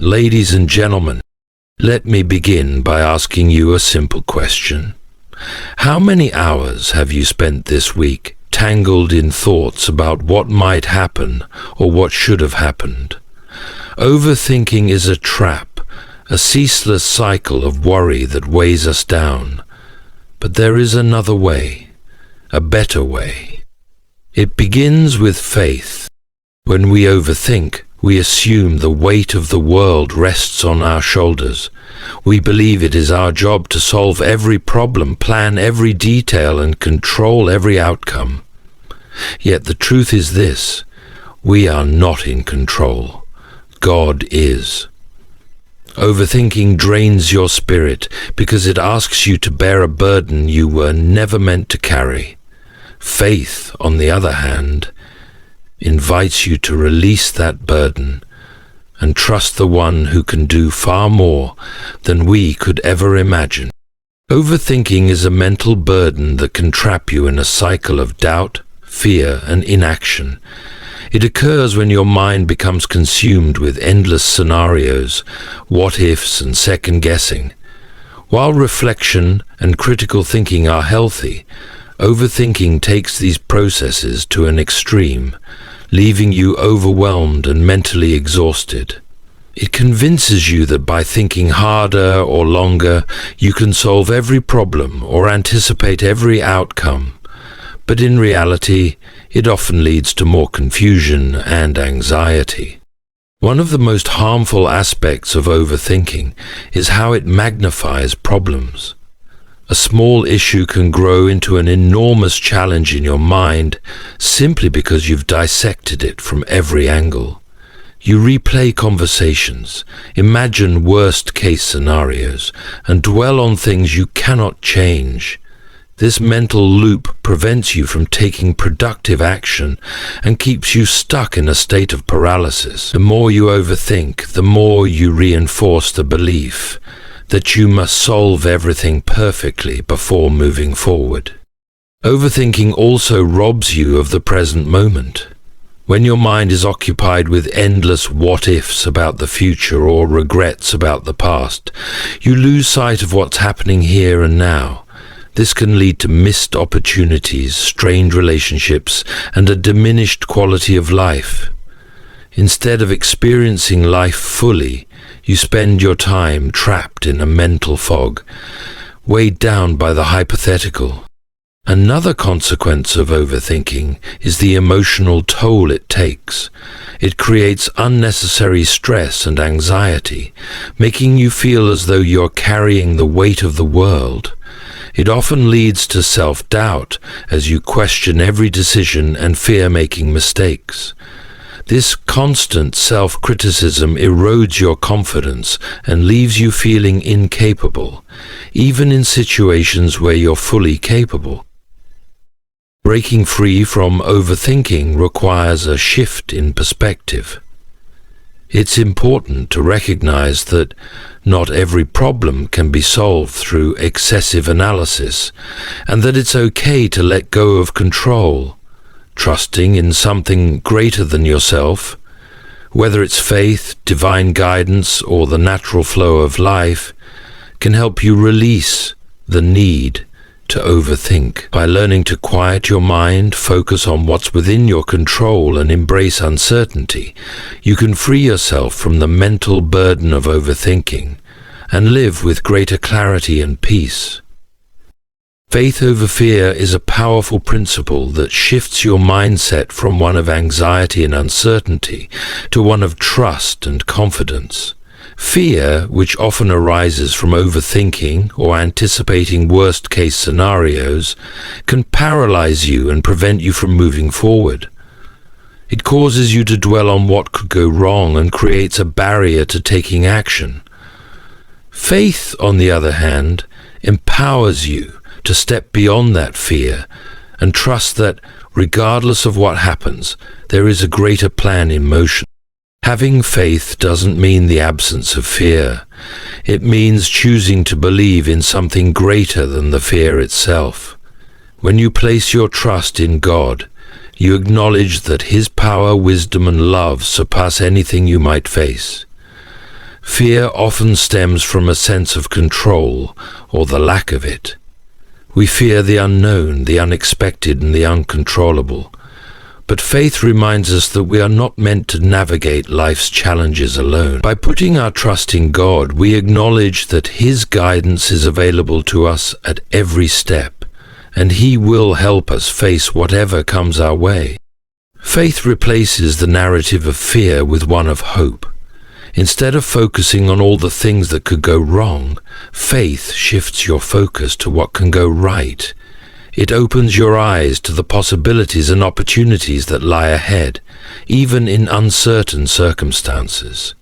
Ladies and gentlemen, let me begin by asking you a simple question. How many hours have you spent this week tangled in thoughts about what might happen or what should have happened? Overthinking is a trap, a ceaseless cycle of worry that weighs us down. But there is another way, a better way. It begins with faith. When we overthink, we assume the weight of the world rests on our shoulders. We believe it is our job to solve every problem, plan every detail, and control every outcome. Yet the truth is this: we are not in control. God is. Overthinking drains your spirit because it asks you to bear a burden you were never meant to carry. Faith, on the other hand, invites you to release that burden and trust the one who can do far more than we could ever imagine. Overthinking is a mental burden that can trap you in a cycle of doubt, fear, and inaction. It occurs when your mind becomes consumed with endless scenarios, what-ifs, and second-guessing. While reflection and critical thinking are healthy, overthinking takes these processes to an extreme, leaving you overwhelmed and mentally exhausted. It convinces you that by thinking harder or longer, you can solve every problem or anticipate every outcome. But in reality, it often leads to more confusion and anxiety. One of the most harmful aspects of overthinking is how it magnifies problems. A small issue can grow into an enormous challenge in your mind simply because you've dissected it from every angle. You replay conversations, imagine worst-case scenarios, and dwell on things you cannot change. This mental loop prevents you from taking productive action and keeps you stuck in a state of paralysis. The more you overthink, the more you reinforce the belief that you must solve everything perfectly before moving forward. Overthinking also robs you of the present moment. When your mind is occupied with endless what-ifs about the future or regrets about the past, you lose sight of what's happening here and now. This can lead to missed opportunities, strained relationships, and a diminished quality of life. Instead of experiencing life fully, you spend your time trapped in a mental fog, weighed down by the hypothetical. Another consequence of overthinking is the emotional toll it takes. It creates unnecessary stress and anxiety, making you feel as though you're carrying the weight of the world. It often leads to self-doubt as you question every decision and fear making mistakes. This constant self-criticism erodes your confidence and leaves you feeling incapable, even in situations where you're fully capable. Breaking free from overthinking requires a shift in perspective. It's important to recognize that not every problem can be solved through excessive analysis, and that it's okay to let go of control. Trusting in something greater than yourself, whether it's faith, divine guidance, or the natural flow of life, can help you release the need to overthink. By learning to quiet your mind, focus on what's within your control, and embrace uncertainty, you can free yourself from the mental burden of overthinking and live with greater clarity and peace. Faith over fear is a powerful principle that shifts your mindset from one of anxiety and uncertainty to one of trust and confidence. Fear, which often arises from overthinking or anticipating worst-case scenarios, can paralyze you and prevent you from moving forward. It causes you to dwell on what could go wrong and creates a barrier to taking action. Faith, on the other hand, empowers you to step beyond that fear and trust that, regardless of what happens, there is a greater plan in motion. Having faith doesn't mean the absence of fear. It means choosing to believe in something greater than the fear itself. When you place your trust in God, you acknowledge that His power, wisdom, and love surpass anything you might face. Fear often stems from a sense of control, or the lack of it. We fear the unknown, the unexpected, and the uncontrollable. But faith reminds us that we are not meant to navigate life's challenges alone. By putting our trust in God, we acknowledge that His guidance is available to us at every step, and He will help us face whatever comes our way. Faith replaces the narrative of fear with one of hope. Instead of focusing on all the things that could go wrong, faith shifts your focus to what can go right. It opens your eyes to the possibilities and opportunities that lie ahead, even in uncertain circumstances.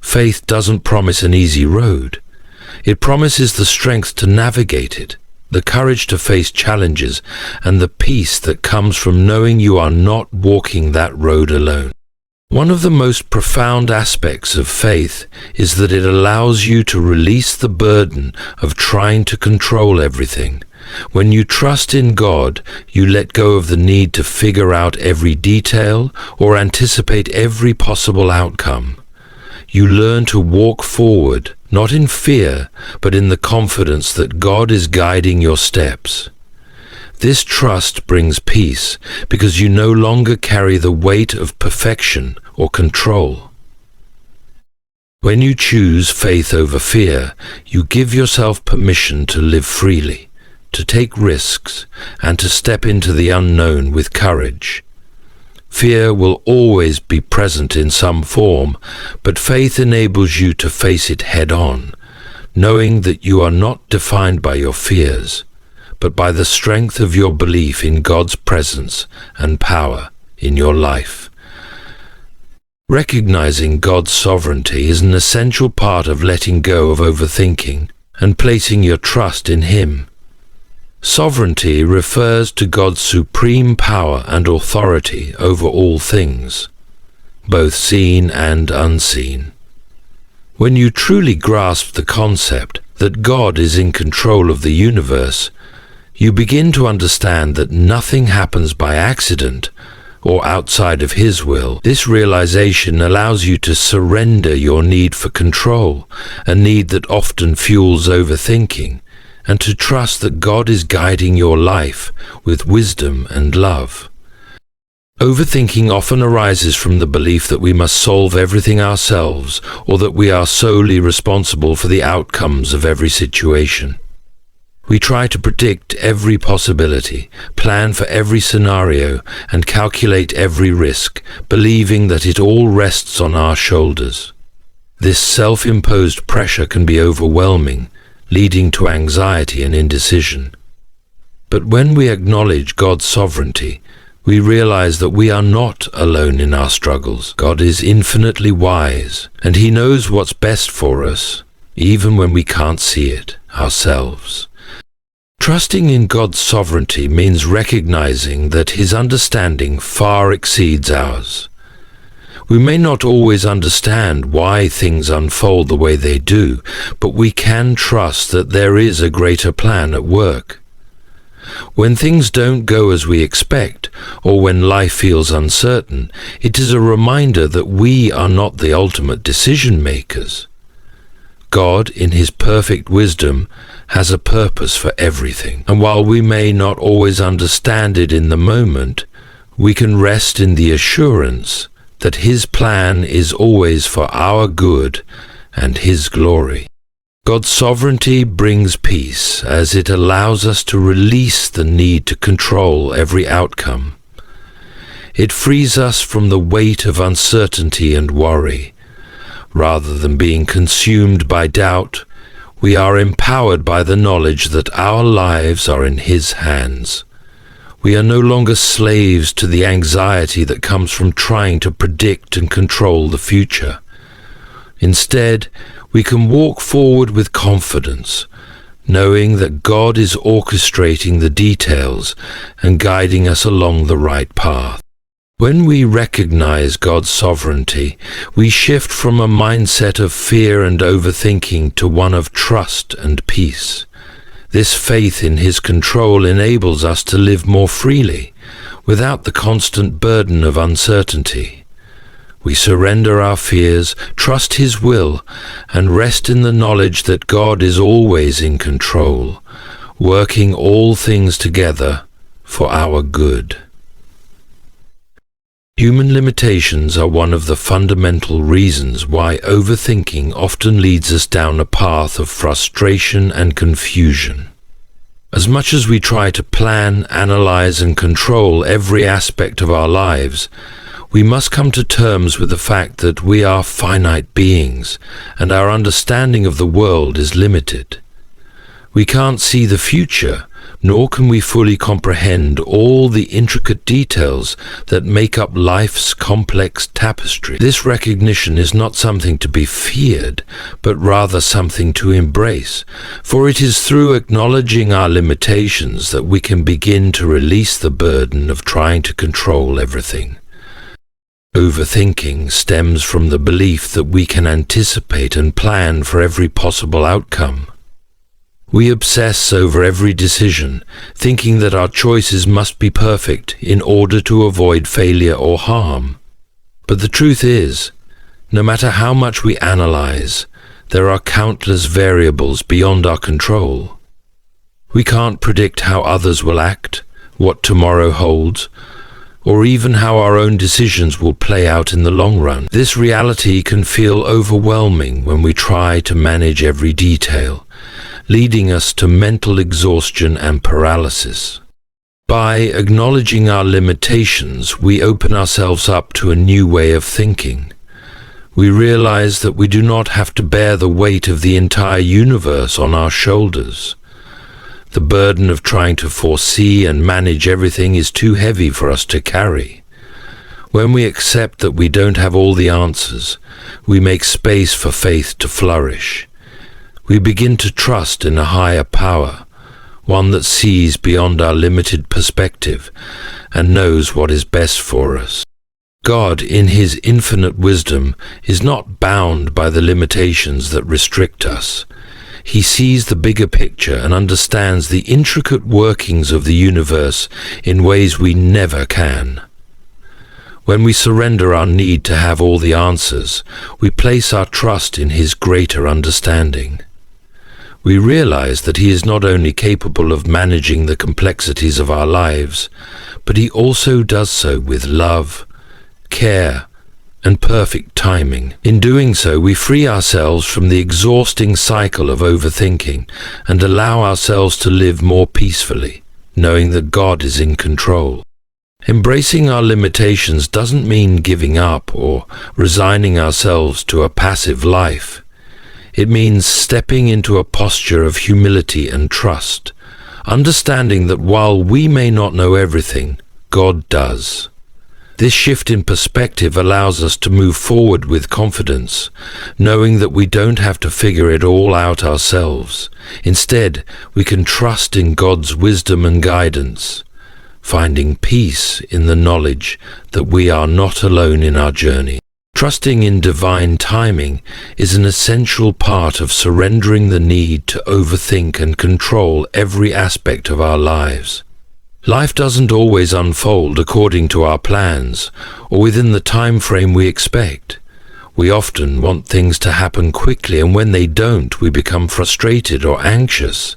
Faith doesn't promise an easy road. It promises the strength to navigate it, the courage to face challenges, and the peace that comes from knowing you are not walking that road alone. One of the most profound aspects of faith is that it allows you to release the burden of trying to control everything. When you trust in God, you let go of the need to figure out every detail or anticipate every possible outcome. You learn to walk forward, not in fear, but in the confidence that God is guiding your steps. This trust brings peace because you no longer carry the weight of perfection or control. When you choose faith over fear, you give yourself permission to live freely, to take risks, and to step into the unknown with courage. Fear will always be present in some form, but faith enables you to face it head-on, knowing that you are not defined by your fears, but by the strength of your belief in God's presence and power in your life. Recognizing God's sovereignty is an essential part of letting go of overthinking and placing your trust in Him. Sovereignty refers to God's supreme power and authority over all things, both seen and unseen. When you truly grasp the concept that God is in control of the universe, you begin to understand that nothing happens by accident or outside of His will. This realization allows you to surrender your need for control, a need that often fuels overthinking, and to trust that God is guiding your life with wisdom and love. Overthinking often arises from the belief that we must solve everything ourselves, or that we are solely responsible for the outcomes of every situation. We try to predict every possibility, plan for every scenario, and calculate every risk, believing that it all rests on our shoulders. This self-imposed pressure can be overwhelming, leading to anxiety and indecision. But when we acknowledge God's sovereignty, we realize that we are not alone in our struggles. God is infinitely wise, and He knows what's best for us, even when we can't see it ourselves. Trusting in God's sovereignty means recognizing that His understanding far exceeds ours. We may not always understand why things unfold the way they do, but we can trust that there is a greater plan at work. When things don't go as we expect, or when life feels uncertain, it is a reminder that we are not the ultimate decision makers. God, in His perfect wisdom, has a purpose for everything, and while we may not always understand it in the moment, we can rest in the assurance that His plan is always for our good and His glory. God's sovereignty brings peace as it allows us to release the need to control every outcome. It frees us from the weight of uncertainty and worry. Rather than being consumed by doubt, we are empowered by the knowledge that our lives are in His hands. We are no longer slaves to the anxiety that comes from trying to predict and control the future. Instead, we can walk forward with confidence, knowing that God is orchestrating the details and guiding us along the right path. When we recognize God's sovereignty, we shift from a mindset of fear and overthinking to one of trust and peace. This faith in His control enables us to live more freely, without the constant burden of uncertainty. We surrender our fears, trust His will, and rest in the knowledge that God is always in control, working all things together for our good. Human limitations are one of the fundamental reasons why overthinking often leads us down a path of frustration and confusion. As much as we try to plan, analyze, and control every aspect of our lives, we must come to terms with the fact that we are finite beings, and our understanding of the world is limited. We can't see the future, nor can we fully comprehend all the intricate details that make up life's complex tapestry. This recognition is not something to be feared, but rather something to embrace, for it is through acknowledging our limitations that we can begin to release the burden of trying to control everything. Overthinking stems from the belief that we can anticipate and plan for every possible outcome. We obsess over every decision, thinking that our choices must be perfect in order to avoid failure or harm. But the truth is, no matter how much we analyze, there are countless variables beyond our control. We can't predict how others will act, what tomorrow holds, or even how our own decisions will play out in the long run. This reality can feel overwhelming when we try to manage every detail, leading us to mental exhaustion and paralysis. By acknowledging our limitations, we open ourselves up to a new way of thinking. We realize that we do not have to bear the weight of the entire universe on our shoulders. The burden of trying to foresee and manage everything is too heavy for us to carry. When we accept that we don't have all the answers, we make space for faith to flourish. We begin to trust in a higher power, one that sees beyond our limited perspective and knows what is best for us. God, in His infinite wisdom, is not bound by the limitations that restrict us. He sees the bigger picture and understands the intricate workings of the universe in ways we never can. When we surrender our need to have all the answers, we place our trust in His greater understanding. We realize that He is not only capable of managing the complexities of our lives, but He also does so with love, care, and perfect timing. In doing so, we free ourselves from the exhausting cycle of overthinking and allow ourselves to live more peacefully, knowing that God is in control. Embracing our limitations doesn't mean giving up or resigning ourselves to a passive life. It means stepping into a posture of humility and trust, understanding that while we may not know everything, God does. This shift in perspective allows us to move forward with confidence, knowing that we don't have to figure it all out ourselves. Instead, we can trust in God's wisdom and guidance, finding peace in the knowledge that we are not alone in our journey. Trusting in divine timing is an essential part of surrendering the need to overthink and control every aspect of our lives. Life doesn't always unfold according to our plans or within the time frame we expect. We often want things to happen quickly, and when they don't, we become frustrated or anxious.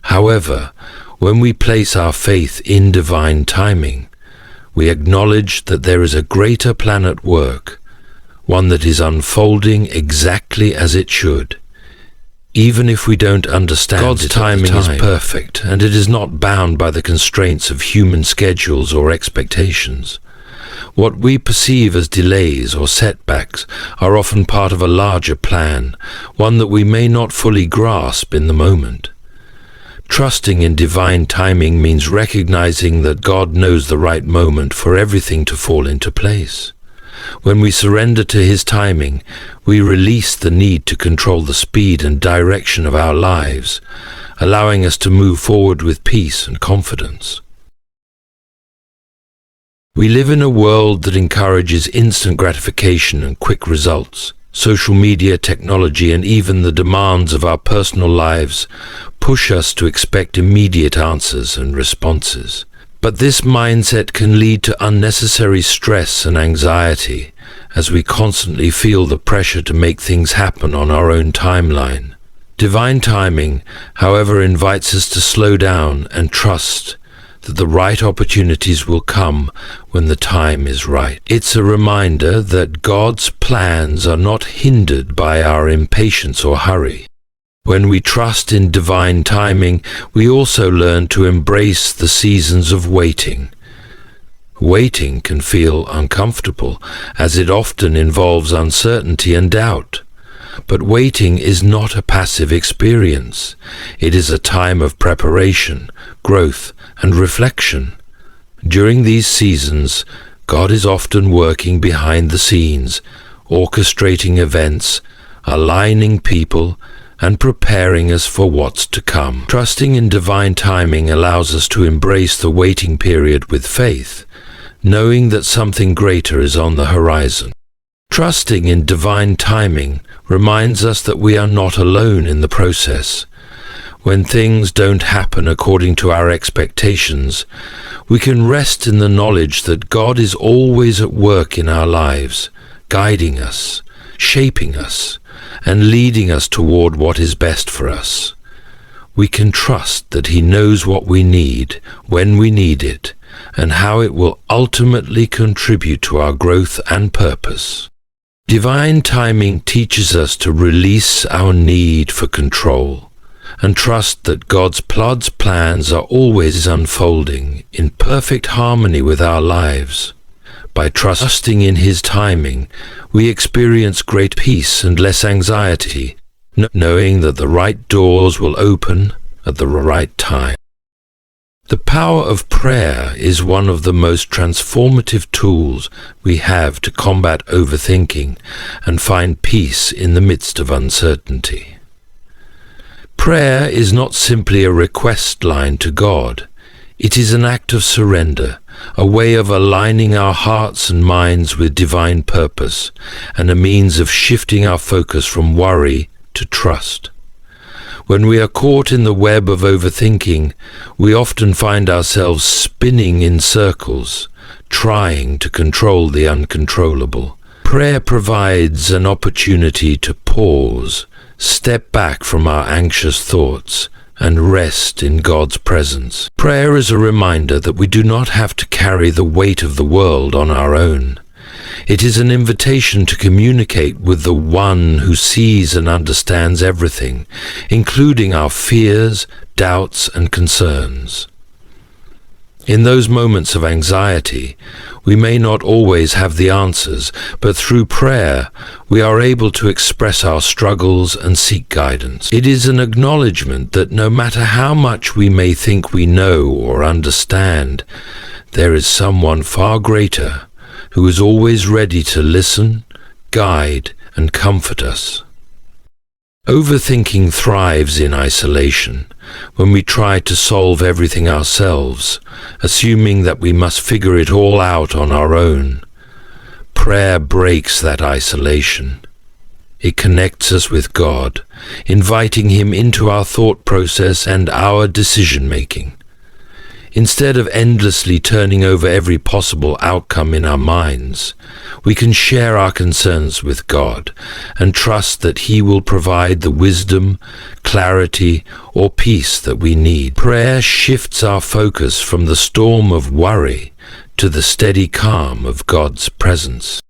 However, when we place our faith in divine timing, we acknowledge that there is a greater plan at work, one that is unfolding exactly as it should. Even if we don't understand it, God's timing is perfect, and it is not bound by the constraints of human schedules or expectations. What we perceive as delays or setbacks are often part of a larger plan, one that we may not fully grasp in the moment. Trusting in divine timing means recognizing that God knows the right moment for everything to fall into place. When we surrender to His timing, we release the need to control the speed and direction of our lives, allowing us to move forward with peace and confidence. We live in a world that encourages instant gratification and quick results. Social media, technology, and even the demands of our personal lives push us to expect immediate answers and responses. But this mindset can lead to unnecessary stress and anxiety, as we constantly feel the pressure to make things happen on our own timeline. Divine timing, however, invites us to slow down and trust that the right opportunities will come when the time is right. It's a reminder that God's plans are not hindered by our impatience or hurry. When we trust in divine timing, we also learn to embrace the seasons of waiting. Waiting can feel uncomfortable, as it often involves uncertainty and doubt. But waiting is not a passive experience. It is a time of preparation, growth, and reflection. During these seasons, God is often working behind the scenes, orchestrating events, aligning people, and preparing us for what's to come. Trusting in divine timing allows us to embrace the waiting period with faith, knowing that something greater is on the horizon. Trusting in divine timing reminds us that we are not alone in the process. When things don't happen according to our expectations, we can rest in the knowledge that God is always at work in our lives, guiding us, shaping us, and leading us toward what is best for us. We can trust that He knows what we need, when we need it, and how it will ultimately contribute to our growth and purpose. Divine timing teaches us to release our need for control and trust that God's plans are always unfolding in perfect harmony with our lives. By trusting in His timing, we experience great peace and less anxiety, knowing that the right doors will open at the right time. The power of prayer is one of the most transformative tools we have to combat overthinking and find peace in the midst of uncertainty. Prayer is not simply a request line to God. It is an act of surrender, a way of aligning our hearts and minds with divine purpose, and a means of shifting our focus from worry to trust. When we are caught in the web of overthinking, we often find ourselves spinning in circles, trying to control the uncontrollable. Prayer provides an opportunity to pause, step back from our anxious thoughts, and rest in God's presence. Prayer is a reminder that we do not have to carry the weight of the world on our own. It is an invitation to communicate with the One who sees and understands everything, including our fears, doubts, and concerns. In those moments of anxiety, we may not always have the answers, but through prayer, we are able to express our struggles and seek guidance. It is an acknowledgement that no matter how much we may think we know or understand, there is someone far greater who is always ready to listen, guide, and comfort us. Overthinking thrives in isolation, when we try to solve everything ourselves, assuming that we must figure it all out on our own. Prayer breaks that isolation. It connects us with God, inviting Him into our thought process and our decision-making. Instead of endlessly turning over every possible outcome in our minds, we can share our concerns with God and trust that He will provide the wisdom, clarity, or peace that we need. Prayer shifts our focus from the storm of worry to the steady calm of God's presence.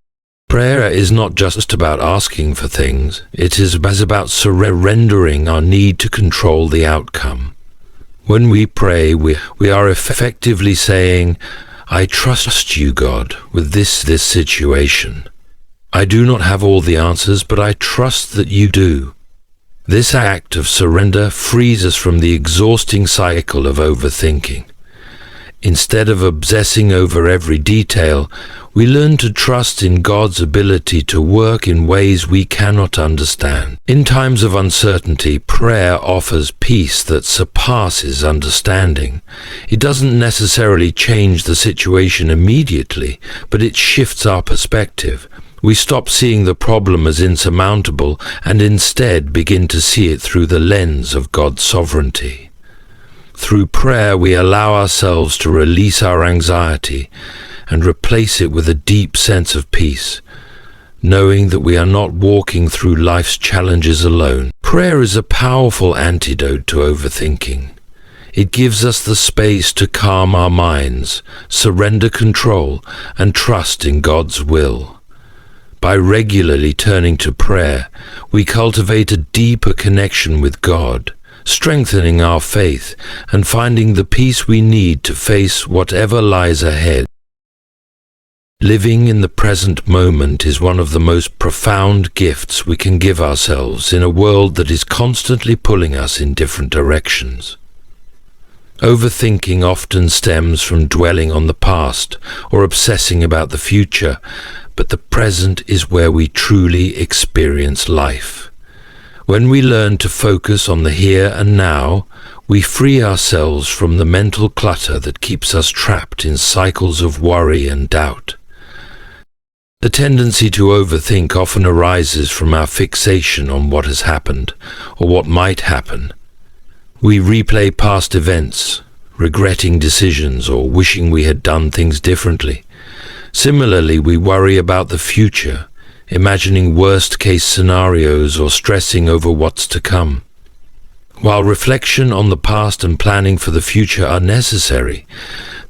Prayer is not just about asking for things, it is about surrendering our need to control the outcome. When we pray, we are effectively saying, I trust you, God, with this situation. I do not have all the answers, but I trust that you do. This act of surrender frees us from the exhausting cycle of overthinking. Instead of obsessing over every detail, we learn to trust in God's ability to work in ways we cannot understand. In times of uncertainty, prayer offers peace that surpasses understanding. It doesn't necessarily change the situation immediately, but it shifts our perspective. We stop seeing the problem as insurmountable and instead begin to see it through the lens of God's sovereignty. Through prayer, we allow ourselves to release our anxiety and replace it with a deep sense of peace, knowing that we are not walking through life's challenges alone. Prayer is a powerful antidote to overthinking. It gives us the space to calm our minds, surrender control, and trust in God's will. By regularly turning to prayer, we cultivate a deeper connection with God, strengthening our faith and finding the peace we need to face whatever lies ahead. Living in the present moment is one of the most profound gifts we can give ourselves in a world that is constantly pulling us in different directions. Overthinking often stems from dwelling on the past or obsessing about the future, but the present is where we truly experience life. When we learn to focus on the here and now, we free ourselves from the mental clutter that keeps us trapped in cycles of worry and doubt. The tendency to overthink often arises from our fixation on what has happened or what might happen. We replay past events, regretting decisions or wishing we had done things differently. Similarly, we worry about the future, imagining worst-case scenarios or stressing over what's to come. While reflection on the past and planning for the future are necessary,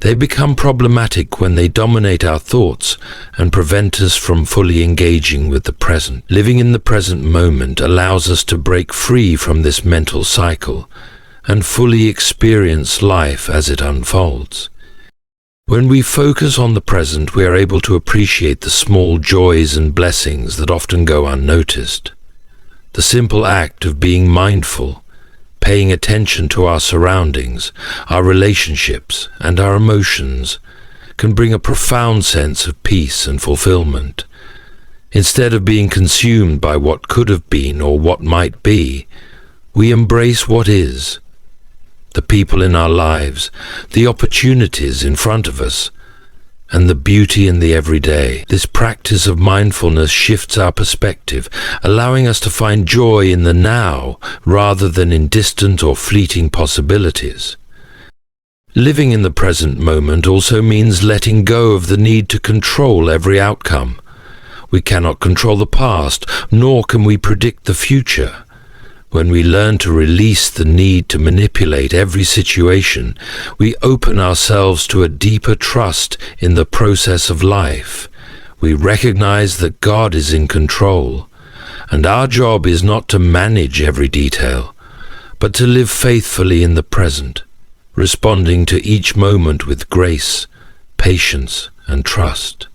they become problematic when they dominate our thoughts and prevent us from fully engaging with the present. Living in the present moment allows us to break free from this mental cycle and fully experience life as it unfolds. When we focus on the present, we are able to appreciate the small joys and blessings that often go unnoticed. The simple act of being mindful, paying attention to our surroundings, our relationships, and our emotions can bring a profound sense of peace and fulfillment. Instead of being consumed by what could have been or what might be, we embrace what is. The people in our lives, the opportunities in front of us, and the beauty in the everyday. This practice of mindfulness shifts our perspective, allowing us to find joy in the now rather than in distant or fleeting possibilities. Living in the present moment also means letting go of the need to control every outcome. We cannot control the past, nor can we predict the future. When we learn to release the need to manipulate every situation, we open ourselves to a deeper trust in the process of life. We recognize that God is in control, and our job is not to manage every detail, but to live faithfully in the present, responding to each moment with grace, patience, and trust.